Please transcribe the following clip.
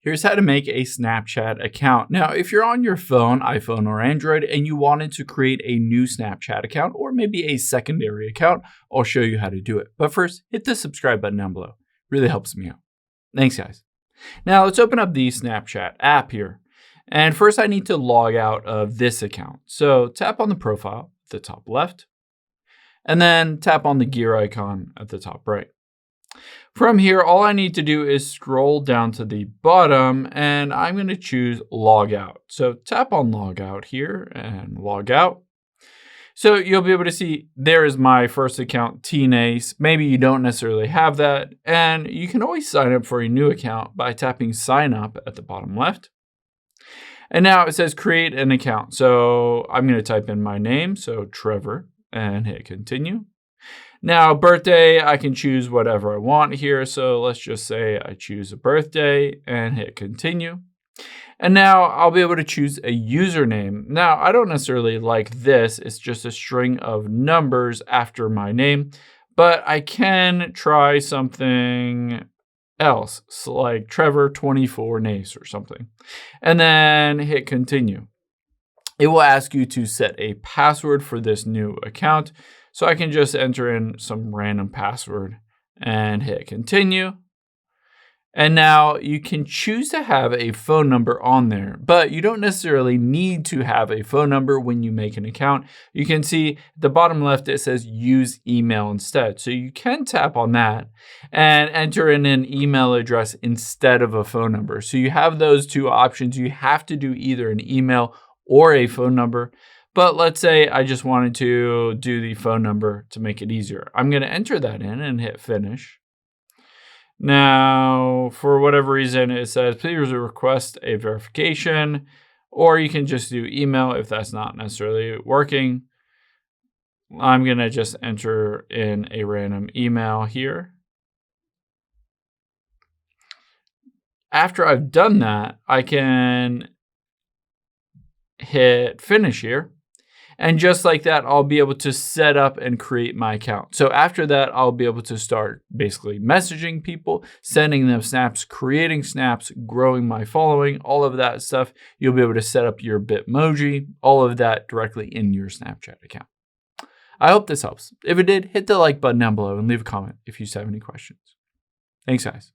Here's how to make a Snapchat account. Now, if you're on your phone, iPhone or Android, and you wanted to create a new Snapchat account or maybe a secondary account, I'll show you how to do it. But first, hit the subscribe button down below. Really helps me out. Thanks, guys. Now, let's open up the Snapchat app here. And first, I need to log out of this account. So tap on the profile at the top left, and then tap on the gear icon at the top right. From here, all I need to do is scroll down to the bottom and I'm going to choose log out. So tap on log out here and log out. So you'll be able to see there is my first account, TNACE. Maybe you don't necessarily have that. And you can always sign up for a new account by tapping sign up at the bottom left. And now it says create an account. So I'm going to type in my name, so Trevor, and hit continue. Now, birthday, I can choose whatever I want here. So let's just say I choose a birthday and hit continue. And now I'll be able to choose a username. Now, I don't necessarily like this. It's just a string of numbers after my name, but I can try something else, so like Trevor24Nace or something, and then hit continue. It will ask you to set a password for this new account. So I can just enter in some random password and hit continue. And now you can choose to have a phone number on there, but you don't necessarily need to have a phone number when you make an account. You can see at the bottom left, it says use email instead. So you can tap on that and enter in an email address instead of a phone number. So you have those two options. You have to do either an email or a phone number. But let's say I just wanted to do the phone number to make it easier. I'm going to enter that in and hit finish. Now, for whatever reason, it says, please request a verification, or you can just do email if that's not necessarily working. I'm going to just enter in a random email here. After I've done that, I can hit finish here. And just like that, I'll be able to set up and create my account. So after that, I'll be able to start basically messaging people, sending them snaps, creating snaps, growing my following, all of that stuff. You'll be able to set up your Bitmoji, all of that directly in your Snapchat account. I hope this helps. If it did, hit the like button down below and leave a comment if you have any questions. Thanks, guys.